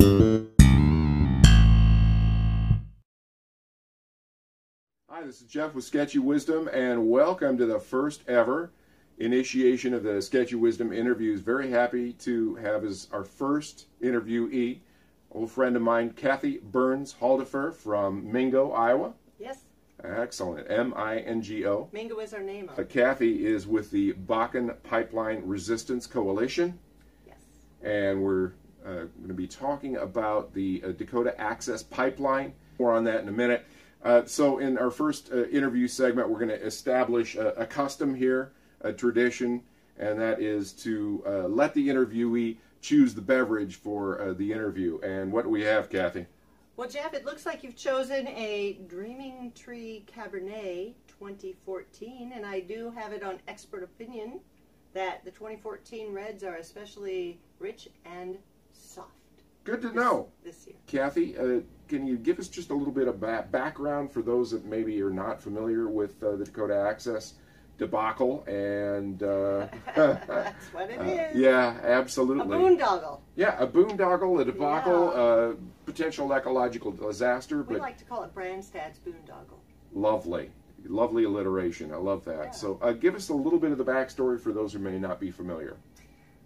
Hi, this is Jeff with Sketchy Wisdom, and welcome to the first ever initiation of the Sketchy Wisdom interviews. Very happy to have as our first interviewee, old friend of mine, Kathy Byrnes Holdefer from Mingo, Iowa. Yes. Excellent. M-I-N-G-O. Mingo is our name. Kathy is with the Bakken Pipeline Resistance Coalition. Yes. And we're going to be talking about the Dakota Access Pipeline. More on that in a minute. So in our first interview segment, we're going to establish a custom here, a tradition, and that is to let the interviewee choose the beverage for the interview. And what do we have, Kathy? Well, Jeff, it looks like you've chosen a Dreaming Tree Cabernet 2014, and I do have it on expert opinion that the 2014 reds are especially rich and soft. Good to know. This year. Kathy, can you give us just a little bit of background for those that maybe are not familiar with the Dakota Access Debacle? And that's what it is. Yeah, absolutely. A boondoggle. Yeah, a boondoggle, a debacle, potential ecological disaster. We like to call it Brandstad's boondoggle. Lovely. Lovely alliteration. I love that. Yeah. So give us a little bit of the backstory for those who may not be familiar.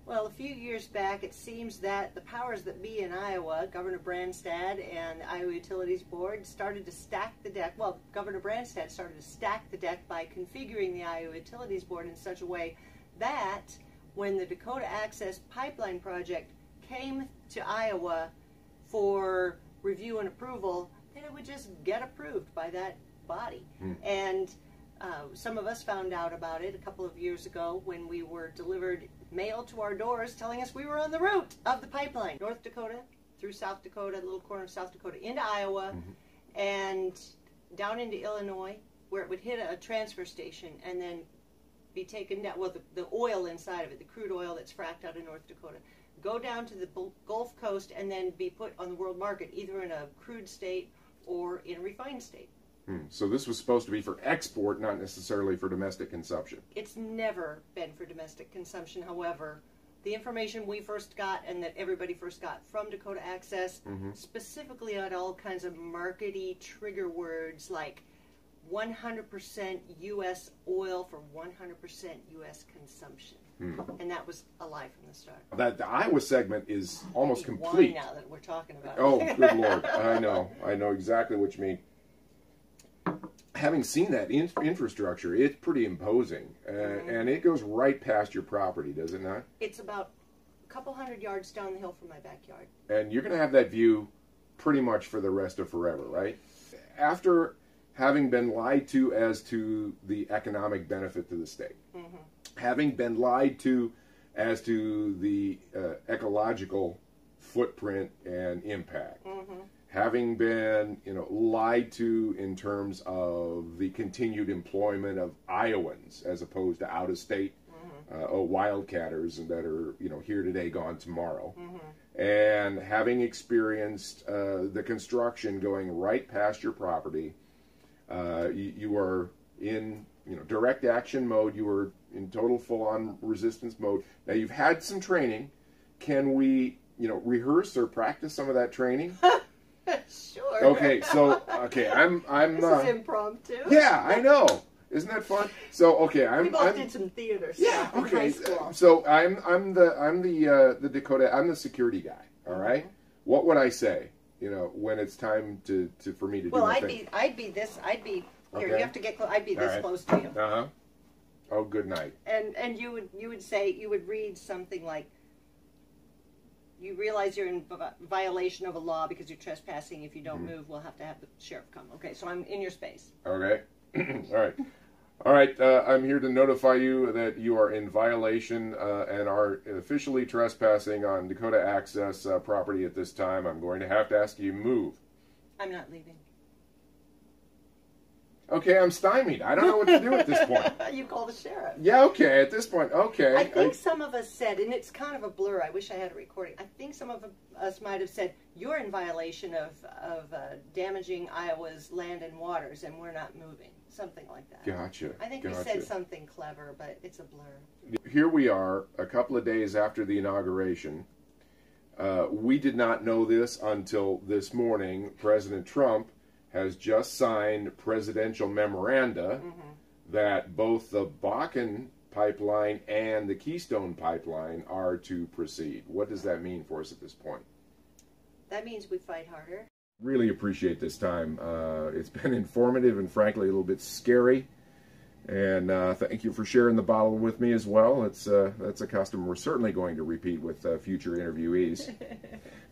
Well, a few years back, it seems that the powers that be in Iowa, Governor Brandstad and Iowa Utilities Board, started to stack the deck. Well, Governor Brandstad started to stack the deck by configuring the Iowa Utilities Board in such a way that when the Dakota Access Pipeline Project came to Iowa for review and approval, then it would just get approved by that body. And some of us found out about it a couple of years ago when we were delivered mail to our doors telling us we were on the route of the pipeline. North Dakota, through South Dakota, the little corner of South Dakota, into Iowa, and down into Illinois, where it would hit a transfer station and then be taken down, well, the oil inside of it, the crude oil that's fracked out of North Dakota, go down to the Gulf Coast and then be put on the world market, either in a crude state or in a refined state. So this was supposed to be for export, not necessarily for domestic consumption. It's never been for domestic consumption. However, the information we first got and that everybody first got from Dakota Access, specifically on all kinds of markety trigger words like 100% U.S. oil for 100% U.S. consumption. And that was a lie from the start. The Iowa segment is almost complete. Now that we're talking about it. Oh, good Lord. I know exactly what you mean. Having seen that infrastructure, it's pretty imposing, and it goes right past your property, does it not? It's about a couple hundred yards down the hill from my backyard. And you're going to have that view pretty much for the rest of forever, right? After having been lied to as to the economic benefit to the state, having been lied to as to the ecological footprint and impact, having been, lied to in terms of the continued employment of Iowans as opposed to out-of-state wildcatters that are, here today, gone tomorrow, and having experienced the construction going right past your property, you are in, direct action mode. You are in total full-on resistance mode. Now you've had some training. Can we, rehearse or practice some of that training? Sure. Okay, so I'm this is impromptu. Yeah, I know. Isn't that fun? So we both did some theater stuff in high school. So I'm the Dakota. I'm the security guy. All right. What would I say? When it's time for me to do my thing. I'd be here. You have to get close. I'd be this close to you. Oh, good night. And you would read something like, you realize you're in violation of a law because you're trespassing. If you don't move, we'll have to have the sheriff come. Okay, so I'm in your space. Okay. All right. I'm here to notify you that you are in violation and are officially trespassing on Dakota Access property at this time. I'm going to have to ask you to move. I'm not leaving. Okay, I'm stymied. I don't know what to do at this point. You call the sheriff. Yeah, okay, at this point, okay. I think some of us said, and it's kind of a blur, I wish I had a recording, I think some of us might have said, you're in violation of damaging Iowa's land and waters, and we're not moving. Something like that. Gotcha. I think we said something clever, but it's a blur. Here we are, a couple of days after the inauguration. We did not know this until this morning. President Trump has just signed presidential memoranda that both the Bakken Pipeline and the Keystone Pipeline are to proceed. What does that mean for us at this point? That means we fight harder. Really appreciate this time. It's been informative and frankly a little bit scary. And thank you for sharing the bottle with me as well. That's a custom we're certainly going to repeat with future interviewees.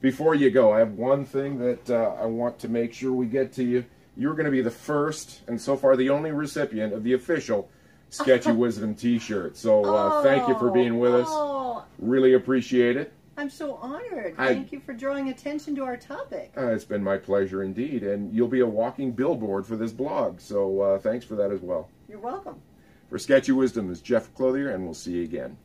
Before you go, I have one thing that I want to make sure we get to you. You're going to be the first and so far the only recipient of the official Sketchy Wisdom t-shirt. So thank you for being with us. Really appreciate it. I'm so honored. Thank you for drawing attention to our topic. It's been my pleasure indeed. And you'll be a walking billboard for this blog. So thanks for that as well. You're welcome. For Sketchy Wisdom, this is Jeff Clothier, and we'll see you again.